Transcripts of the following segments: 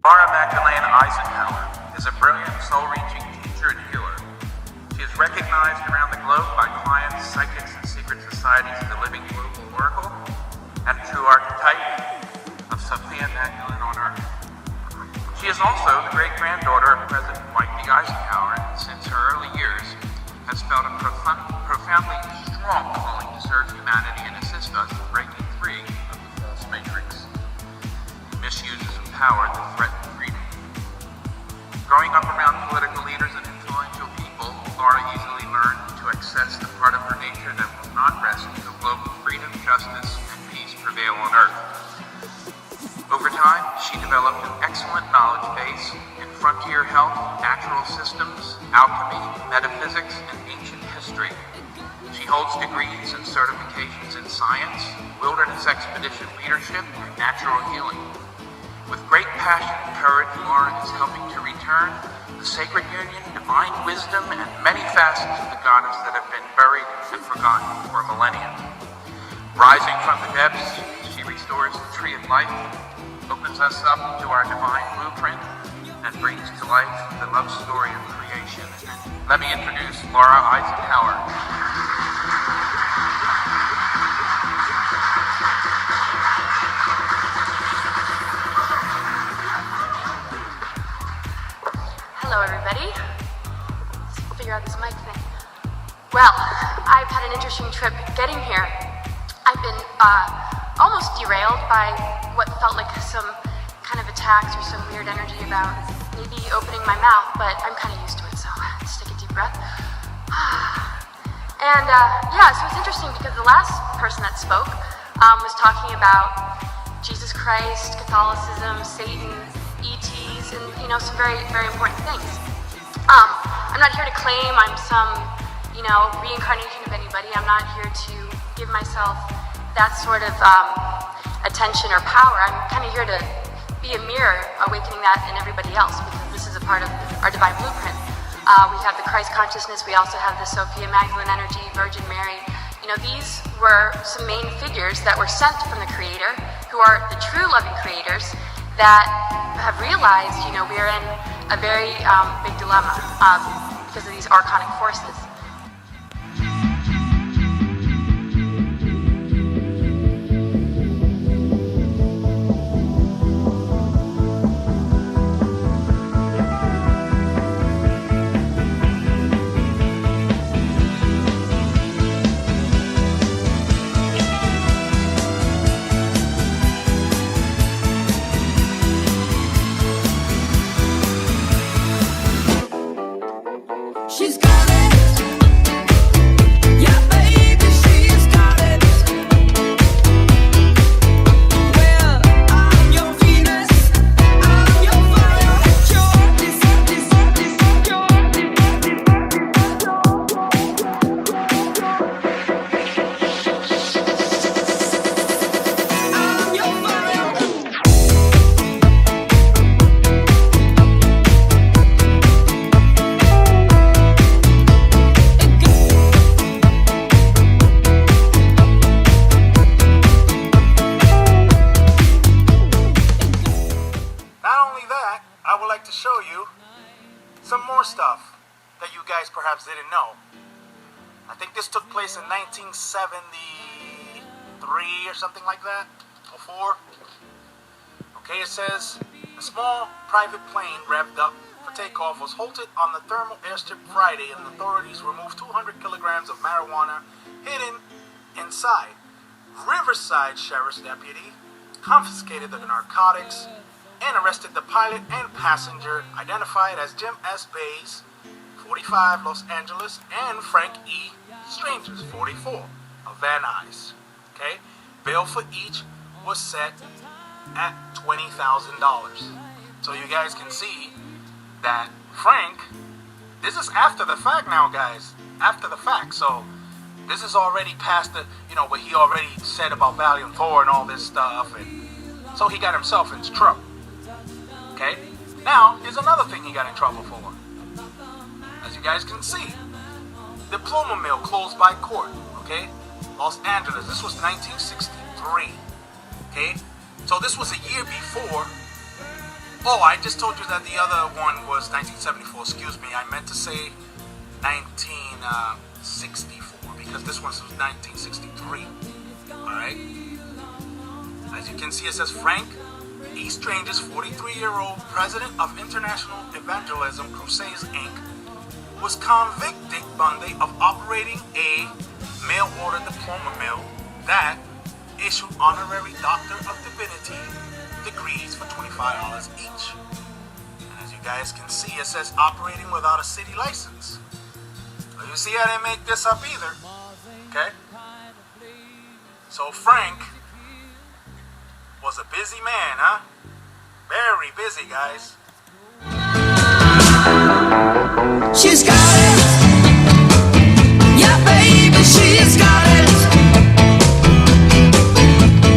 Eisenhower is a brilliant, soul-reaching teacher and healer. She is recognized around the globe by clients, psychics, and secret societies of the Living Global Oracle, and true archetype of Sophia Magdalene on Earth. She is also the great-granddaughter of President Dwight D. Eisenhower, and since her early years has felt a profoundly strong calling to serve humanity and assist us in breaking free of the false matrix. Misuses of power that threaten freedom. Growing up around political leaders and influential people, Laura easily learned to access the part of her nature that will not rest until global freedom, justice, and peace prevail on Earth. Over time, she developed an excellent knowledge base in frontier health, natural systems, alchemy, metaphysics, and ancient history. She holds degrees and certifications in science, wilderness expedition leadership, and natural healing. With great passion and courage, Laura is helping to return the sacred union, divine wisdom, and many facets of the goddess that have been buried and forgotten for millennia. Rising from the depths, she restores the tree of life, opens us up to our divine blueprint, and brings to life the love story of creation. Let me introduce Laura Eisenhower. Hello, everybody. Let's figure out this mic thing. Well, I've had an interesting trip getting here. I've been almost derailed by what felt like some kind of attacks or some weird energy about maybe opening my mouth, but I'm kind of used to it, so let's take a deep breath. And so it's interesting because the last person that spoke was talking about Jesus Christ, Catholicism, Satan, ETs, and some very, very important things. I'm not here to claim I'm some, reincarnation of anybody. I'm not here to give myself that sort of attention or power. I'm kind of here to be a mirror, awakening that in everybody else, because this is a part of our divine blueprint. We have the Christ consciousness. We also have the Sophia Magdalene energy, Virgin Mary. These were some main figures that were sent from the Creator, who are the true loving creators that have realized, we are in a very big dilemma because of these archonic forces. She's got it. Yeah, baby, she's got it. Well, I'm your Venus, I'm your fire, your deceive, I'm your fire. Not only that, I would like to show you some more stuff that you guys perhaps didn't know. I think this took place in 1973 or something like that, or 4. Okay, it says, a small private plane revved up for takeoff was halted on the thermal airstrip Friday, and authorities removed 200 kilograms of marijuana hidden inside. Riverside Sheriff's deputy confiscated the narcotics and arrested the pilot and passenger, identified as Jim S. Bays, 45, Los Angeles, and Frank E. Strangers, 44, of Van Nuys. Okay? Bail for each was set at $20,000. So you guys can see that Frank, this is after the fact now, guys. After the fact. So this is already past the, what he already said about Valium 4 and all this stuff. And so he got himself into trouble. Okay? Now, here's another thing he got in trouble for. As you guys can see, diploma mill closed by court. Okay? Los Angeles. This was 1963. Okay? So this was a year before Oh, I just told you that the other one was 1974. Excuse me. I meant to say 1964 because this one was 1963. Alright? As you can see, it says Frank E. Strange's 43-year-old president of International Evangelism Crusades, Inc., was convicted Monday of operating a mail-order diploma mill that issued honorary Doctor of Divinity degrees for $25 each. And as you guys can see, it says operating without a city license. Well, you see, I didn't make this up either. Okay? So Frank was a busy man, huh? Very busy, guys. She's got it. Yeah, baby, she's got it.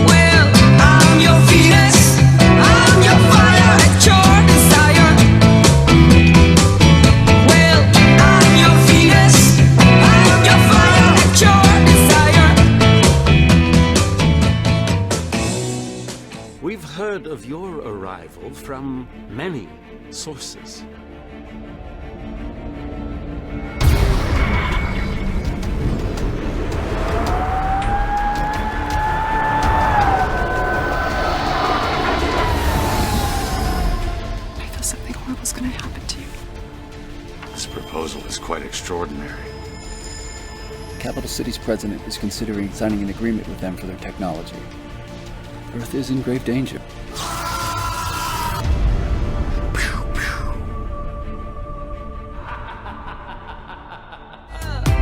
Well, I'm your Venus. I'm your fire at your desire. Well, I'm your Venus. I'm your fire at your desire. We've heard of your arrival from many sources. Something horrible's gonna happen to you. This proposal is quite extraordinary. Capital City's president is considering signing an agreement with them for their technology. Earth is in grave danger.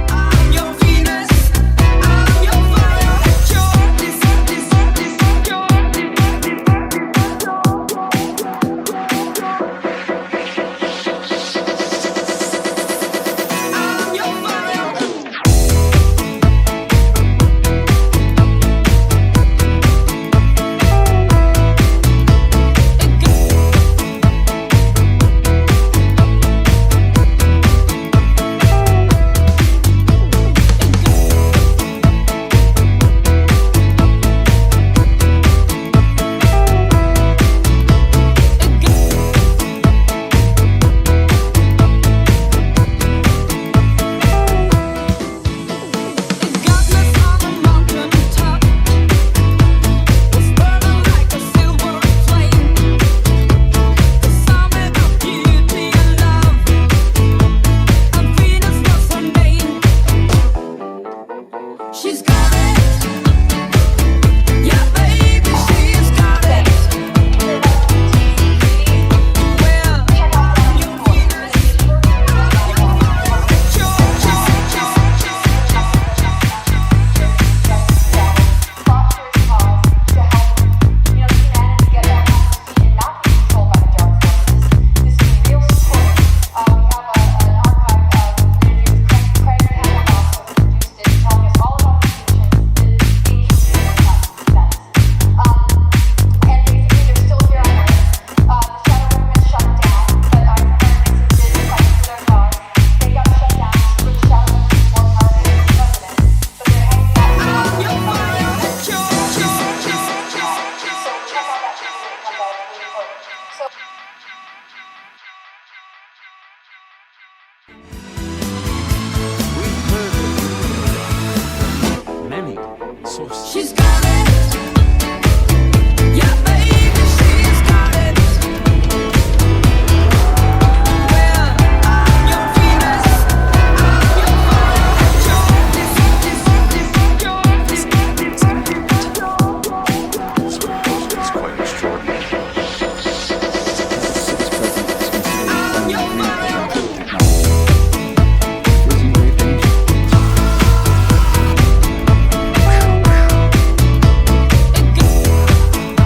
I'm your Venus. I'm your fire at your I'm your fire. Godless on the mountain top was burning like a silver flame. The summit of beauty and love. And Venus was her name. She's got it. Yeah, baby, she's got it. Well, I'm your Venus. We've heard of many sources. She's got it. Yeah, baby, she's got it. Well, I'm your Venus. I'm your fire at your This proposal is quite extraordinary. Capital City's president is considering I'm signing your an agreement fire. with them for their technology. Earth is in grave danger.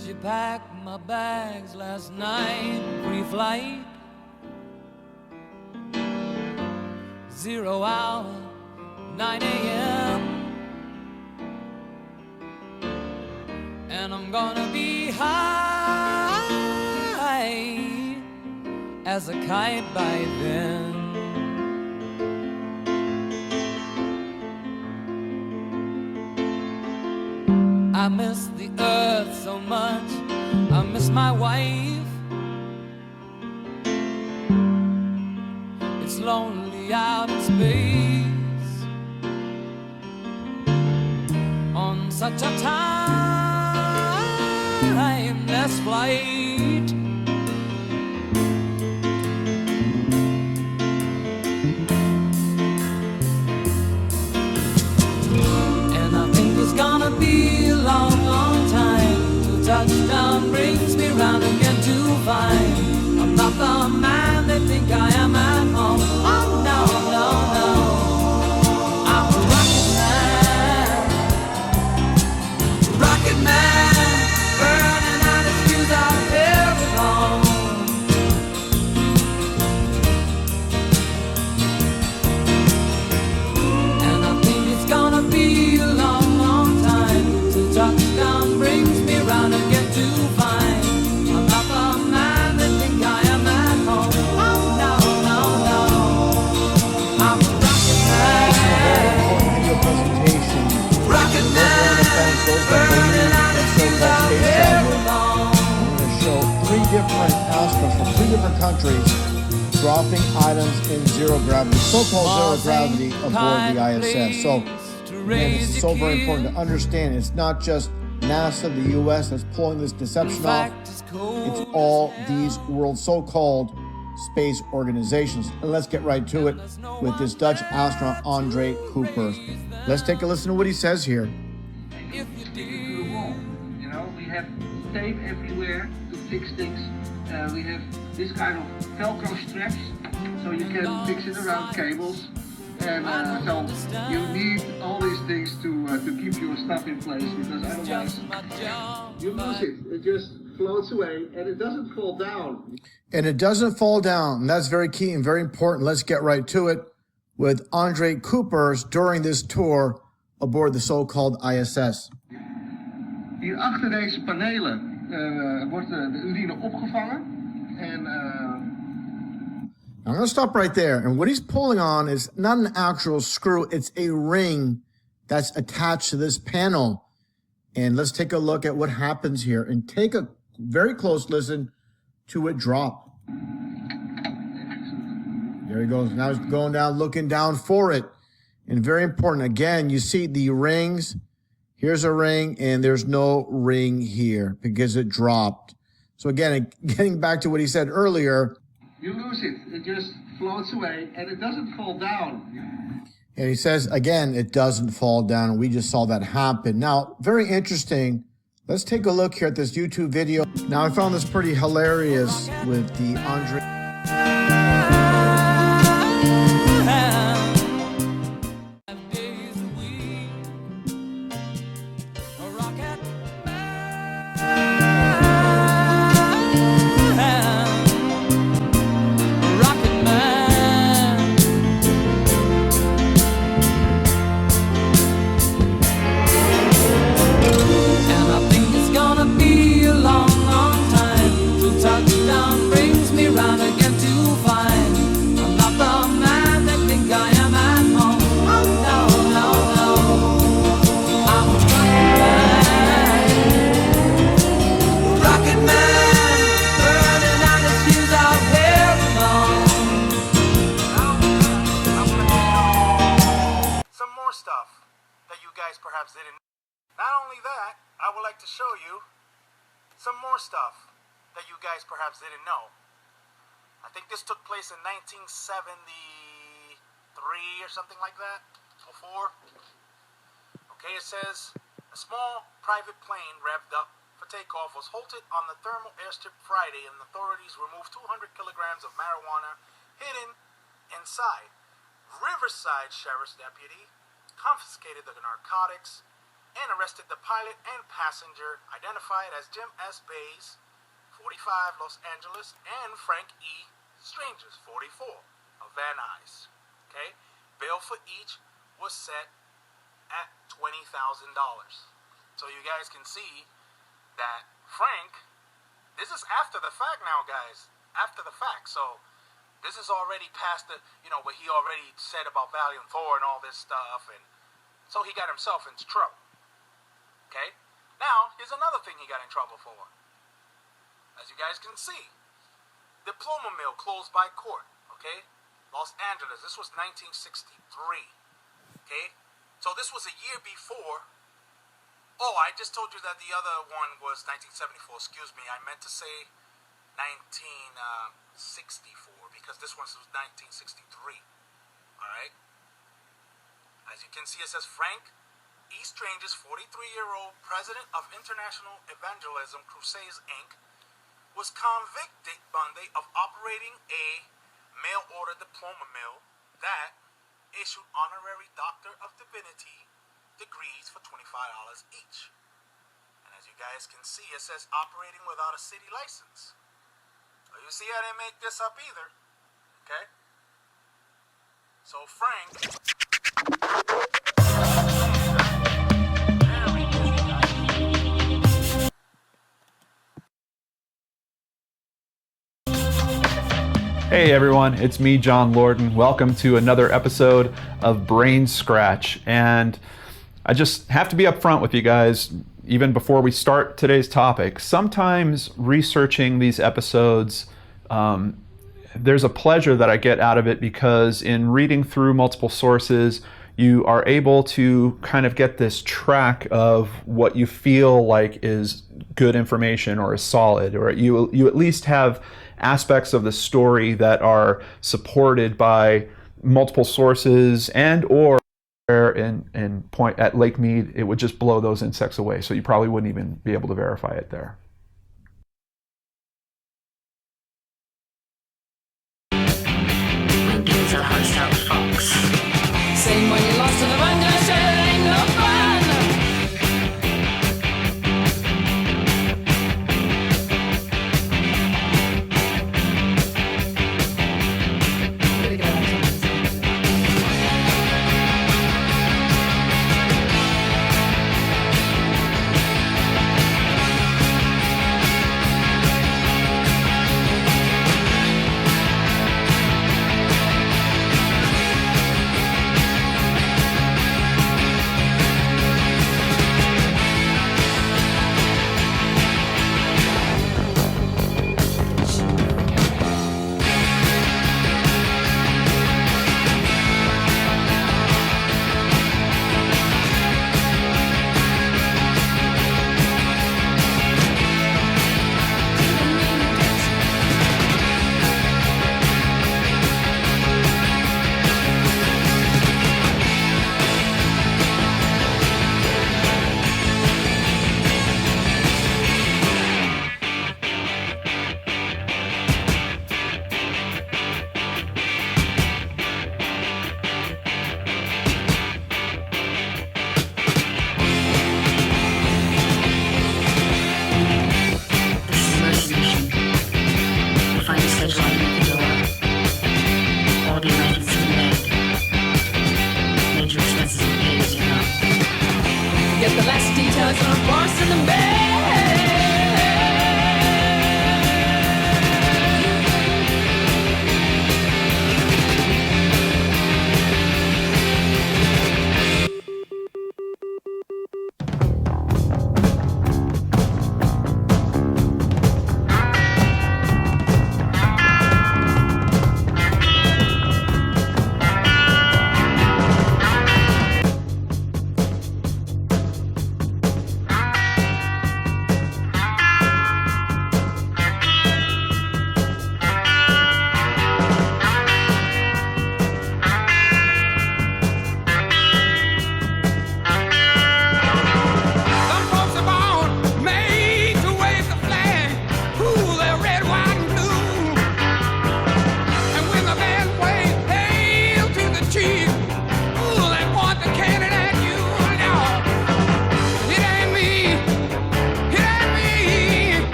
She packed my bags last night, pre-flight. 0 hour, 9 a.m. And I'm gonna be high as a kite by then. I miss the earth so much, I miss my wife. It's lonely out in space on such a timeless flight. And I think it's gonna be a long, long time till touchdown brings me round again to find I'm not the man they think I am at home. Oh no, no, no, I'm a rocket man, burning out his fuse out here alone. And I think it's gonna be a long, long time till touchdown brings me round again to find I'm not the man they think I am at home. Oh no, no, no, I'm a Video presentation. rocket man, burning out his fuse out here alone. I'm going to show 3 different astronauts from 3 different countries dropping items in zero gravity, so-called zero gravity aboard the ISS. So, again, this is so very important to understand. It's not just NASA, the US, that's pulling this deception off. It's all these world so-called space organizations. And let's get right to it with this Dutch astronaut André Cooper. Let's take a listen to what he says here. You know, we have tape everywhere to fix things. We have this kind of Velcro straps, so you can fix it around cables. And so you need all these things to keep your stuff in place, because otherwise you lose it. It just floats away and it doesn't fall down. And it doesn't fall down. And that's very key and very important. Let's get right to it with André Coopers during this tour aboard the so-called ISS. Hier achter deze panelen wordt de urine opgevangen en I'm going to stop right there. And what he's pulling on is not an actual screw. It's a ring that's attached to this panel. And let's take a look at what happens here and take a very close listen to it drop. There he goes. Now he's going down, looking down for it. And very important. Again, you see the rings. Here's a ring and there's no ring here because it dropped. So again, getting back to what he said earlier, you lose it. It just floats away and it doesn't fall down. and he says, again, it doesn't fall down. And we just saw that happen. Now, very interesting. Let's take a look here at this YouTube video. Now, I found this pretty hilarious with the André. Perhaps didn't. Not only that, I would like to show you some more stuff that you guys perhaps didn't know. I think this took place in 1973 or something like that, or 4. Okay, it says, a small private plane revved up for takeoff was halted on the thermal airstrip Friday, and authorities removed 200 kilograms of marijuana hidden inside. Riverside Sheriff's deputy confiscated the narcotics and arrested the pilot and passenger, identified as Jim S. Bays, 45, Los Angeles, and Frank E. Strangers, 44, of Van Nuys. Okay? Bail for each was set at $20,000. So you guys can see that Frank, this is after the fact now, guys. after the fact. So this is already past the, what he already said about Valiant Thor and all this stuff, and so he got himself into trouble. Okay? Now, here's another thing he got in trouble for. As you guys can see, diploma mill closed by court. Okay? Los Angeles. This was 1963. Okay? So this was a year before. Oh, I just told you that the other one was 1974. Excuse me. I meant to say 1964 because this one was 1963. All right? As you can see, it says Frank E. Strange's 43-year-old president of International Evangelism Crusades, Inc., was convicted Monday of operating a mail-order diploma mill that issued honorary Doctor of Divinity degrees for $25 each. And as you guys can see, it says operating without a city license. Well, you see, I didn't make this up either. Okay? So Frank... Hey everyone, it's me, John Lorden. Welcome to another episode of Brain Scratch. And I just have to be upfront with you guys, even before we start today's topic. Sometimes researching these episodes, there's a pleasure that I get out of it because in reading through multiple sources, you are able to kind of get this track of what you feel like is good information or is solid, or you at least have aspects of the story that are supported by multiple sources, and or in point at Lake Mead, it would just blow those insects away. So you probably wouldn't even be able to verify it there. Winkies a hostile fox. Same when you lost to the run, sure ain't no fun.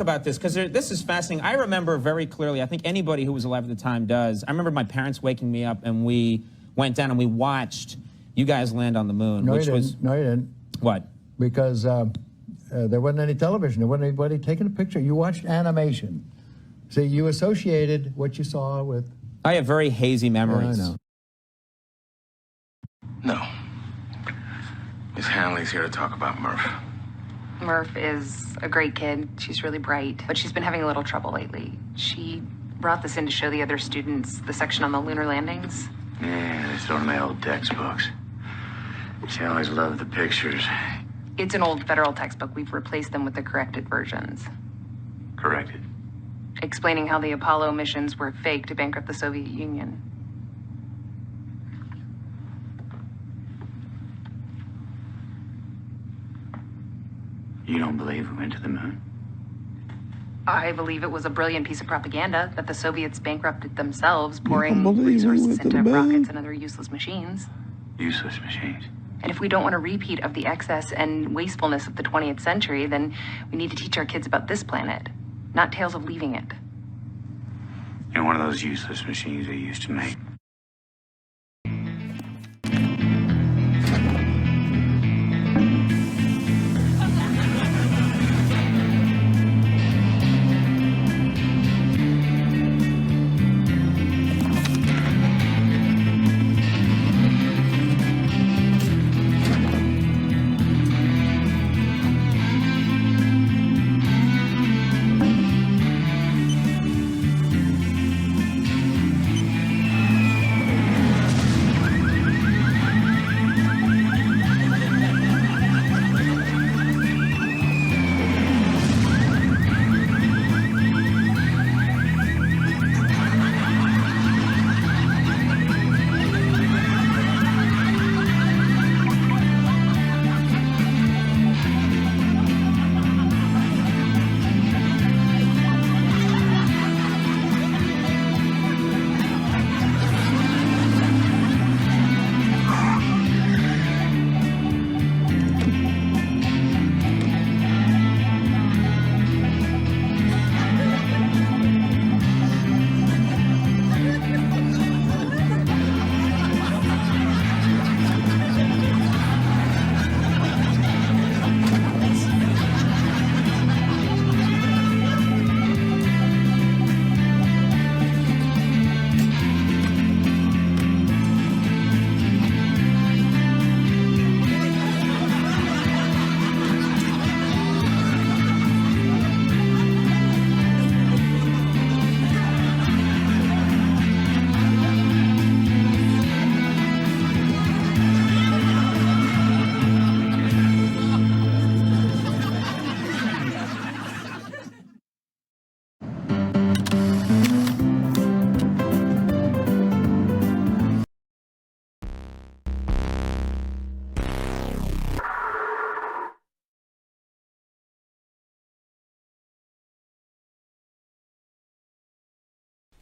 about this because this is fascinating. I remember very clearly, I think anybody who was alive at the time does. I remember my parents waking me up and we went down and we watched you guys land on the moon. No, which you was didn't. No, you didn't. What? Because there wasn't any television. There wasn't anybody taking a picture. You watched animation. See, you associated what you saw with... I have very hazy memories. Yeah, I know. No. Miss Hanley's here to talk about Murph. Murph is a great kid. She's really bright, but she's been having a little trouble lately. She brought this in to show the other students the section on the lunar landings. Yeah, it's one of my old textbooks. She always loved the pictures. It's an old federal textbook. We've replaced them with the corrected versions. Corrected. Explaining how the Apollo missions were fake to bankrupt the Soviet Union. You don't believe we went to the moon? I believe it was a brilliant piece of propaganda that the Soviets bankrupted themselves, pouring resources into rockets and other useless machines. Useless machines. And if we don't want a repeat of the excess and wastefulness of the 20th century, then we need to teach our kids about this planet, not tales of leaving it. And one of those useless machines they used to make.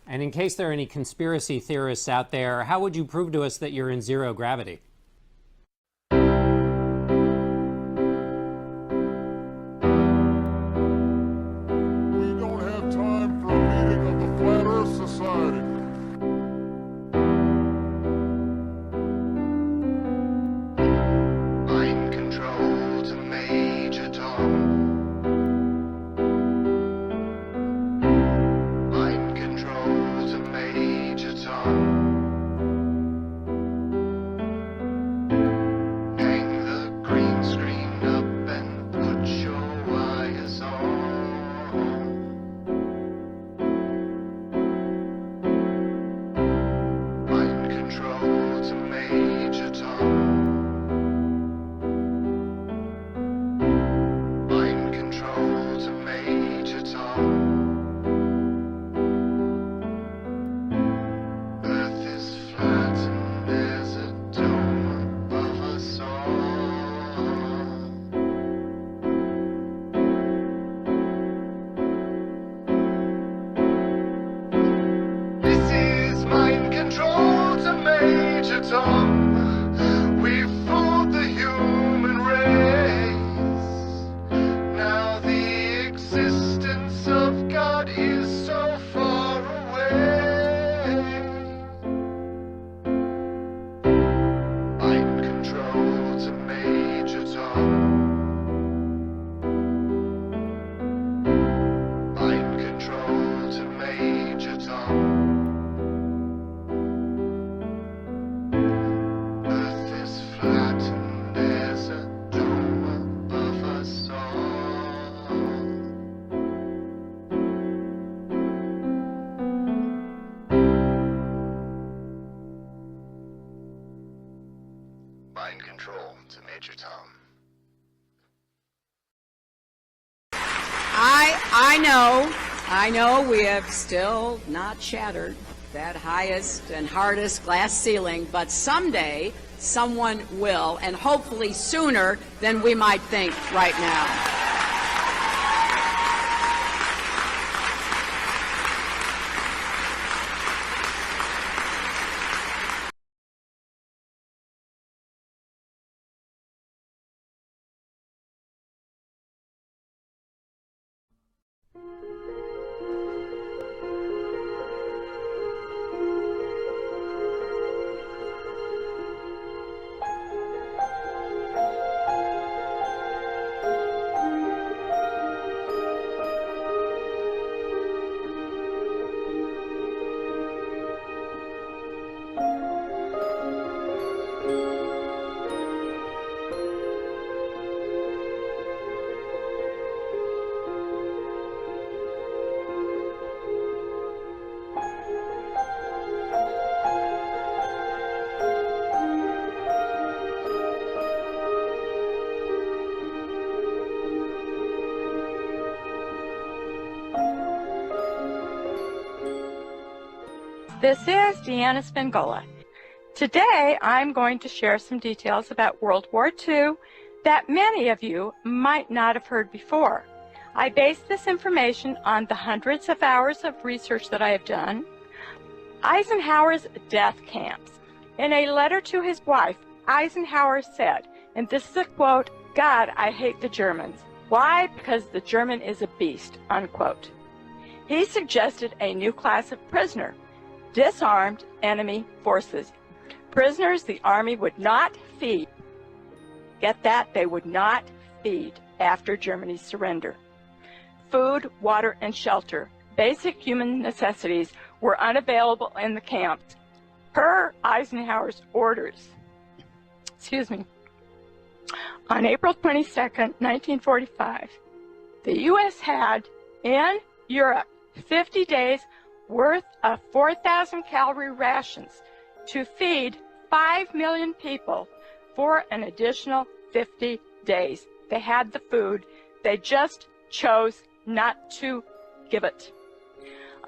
And in case there are any conspiracy theorists out there, how would you prove to us that you're in zero gravity? We don't have time for a meeting of the Flat Earth Society. Mind control to Major Tom. Mind control to Major Tom. Major Tom. I know we have still not shattered that highest and hardest glass ceiling, but someday someone will, and hopefully sooner than we might think right now. This is Deanna Spangola. Today I'm going to share some details about World War II that many of you might not have heard before. I base this information on the hundreds of hours of research that I have done. Eisenhower's death camps. In a letter to his wife, Eisenhower said, and this is a quote, "God, I hate the Germans. Why? Because the German is a beast," unquote. He suggested a new class of prisoner, disarmed enemy forces. Prisoners the Army would not feed. Get that? They would not feed after Germany's surrender. Food, water, and shelter, basic human necessities, were unavailable in the camps. Per Eisenhower's orders, on April 22nd, 1945, the U.S. had in Europe 50 days worth of 4,000 calorie rations to feed 5 million people for an additional 50 days. They had the food, they just chose not to give it.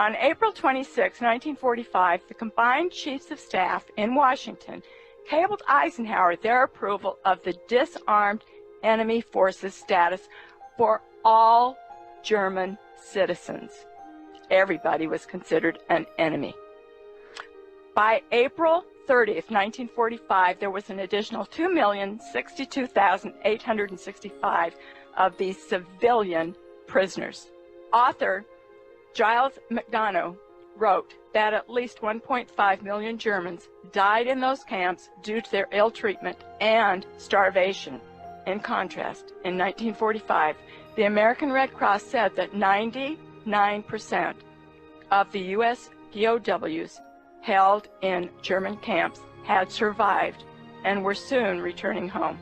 On April 26, 1945, the combined chiefs of staff in Washington cabled Eisenhower their approval of the disarmed enemy forces status for all German citizens. Everybody was considered an enemy. By April 30th, 1945, there was an additional 2,062,865 of these civilian prisoners. Author Giles McDonough wrote that at least 1.5 million Germans died in those camps due to their ill treatment and starvation. In contrast, in 1945, the American Red Cross said that 99% of the U.S. POWs held in German camps had survived and were soon returning home.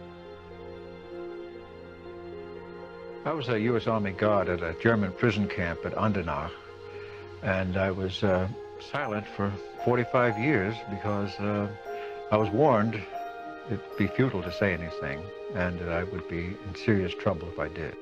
I was a U.S. Army guard at a German prison camp at Andernach, and I was silent for 45 years because I was warned it'd be futile to say anything and that I would be in serious trouble if I did.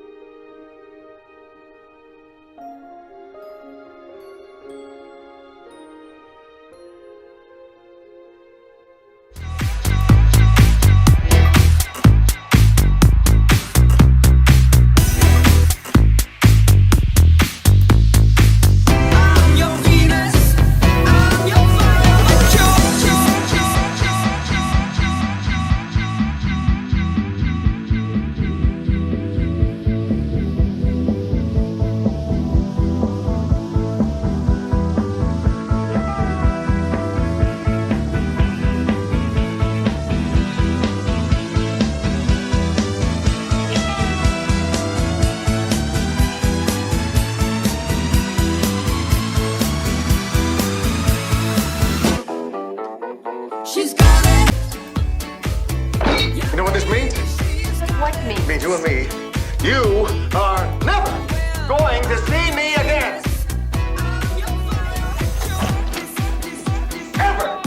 means you and me, you are never going to see me again. Ever.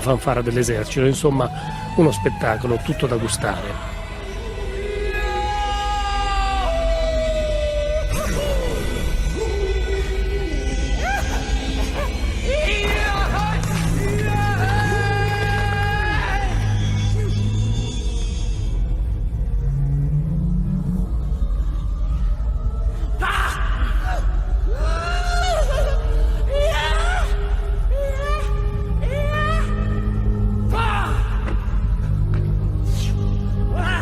fanfara dell'esercito, insomma uno spettacolo tutto da gustare. Ah!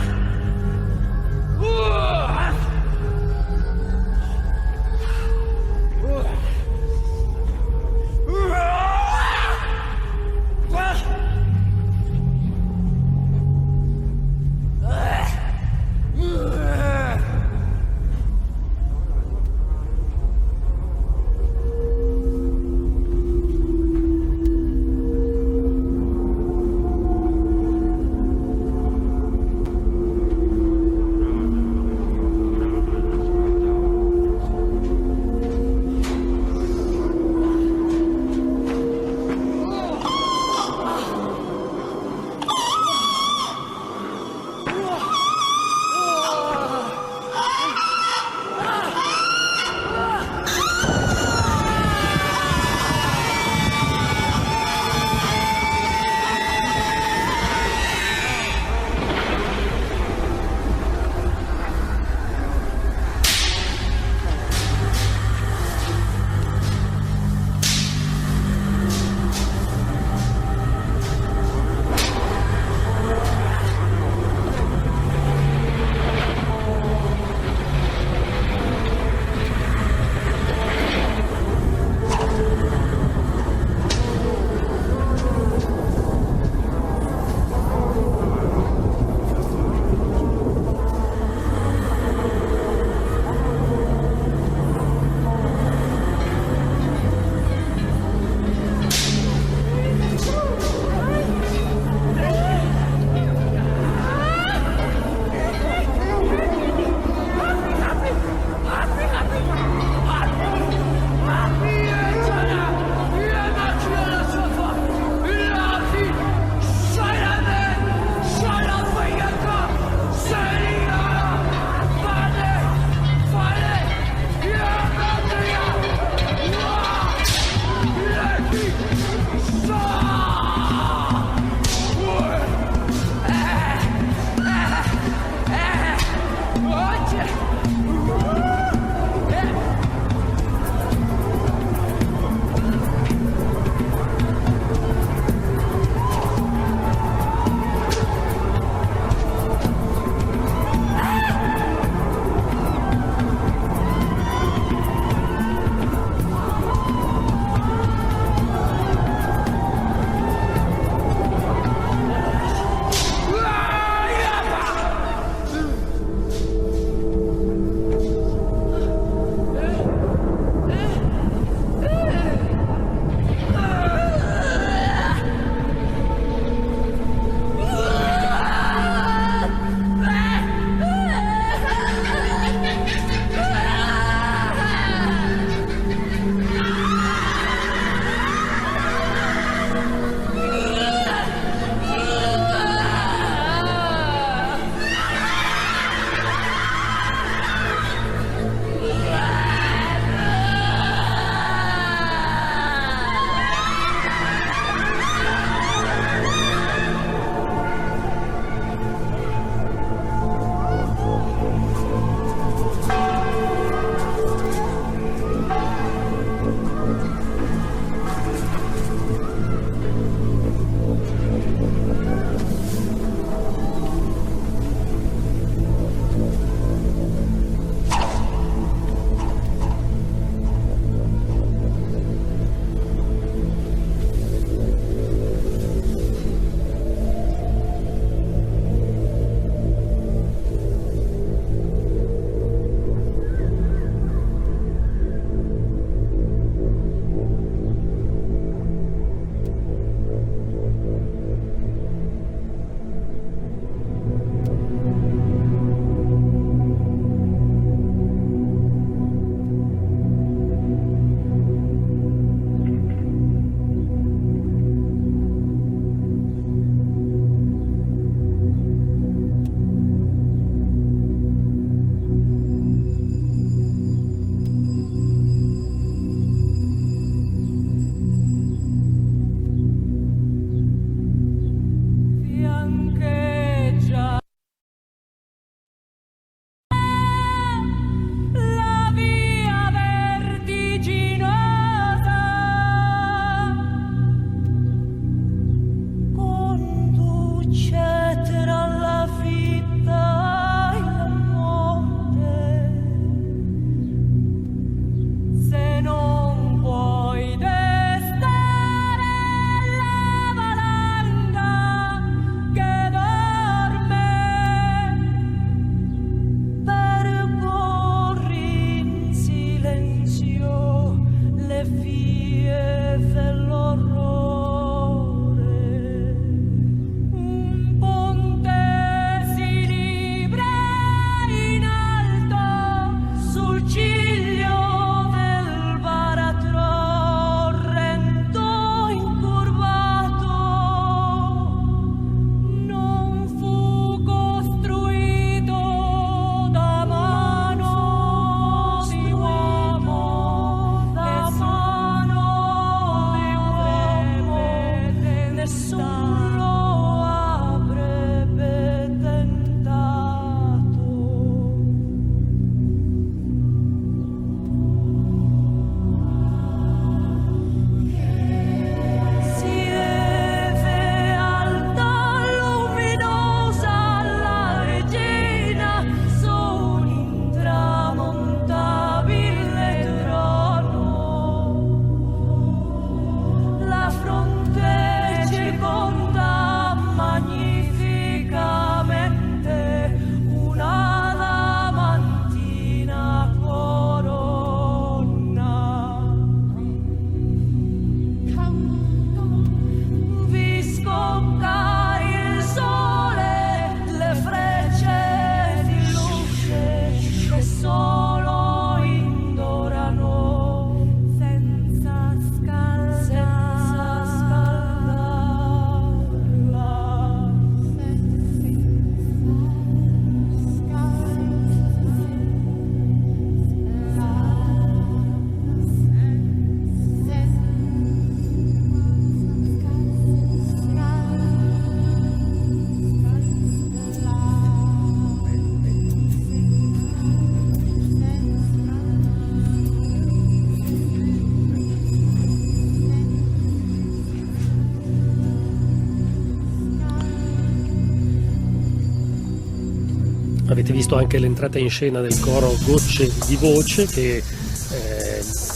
Avete visto anche l'entrata in scena del coro Gocce di Voce che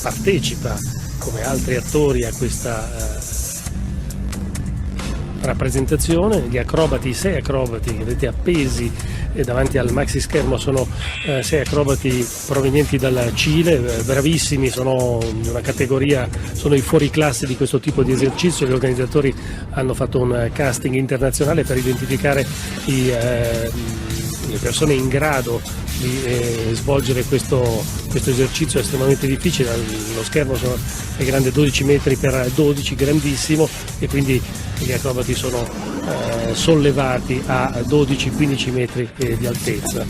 partecipa come altri attori a questa rappresentazione. Gli acrobati, 6 acrobati che vedete appesi davanti al maxi schermo sono 6 acrobati provenienti dal Cile, bravissimi, sono di una categoria, sono i fuoriclasse di questo tipo di esercizio. Gli organizzatori hanno fatto un casting internazionale per identificare le persone in grado di svolgere questo esercizio estremamente difficile. Lo schermo è grande 12 metri per 12, grandissimo, e quindi gli acrobati sono sollevati a 12-15 metri di altezza.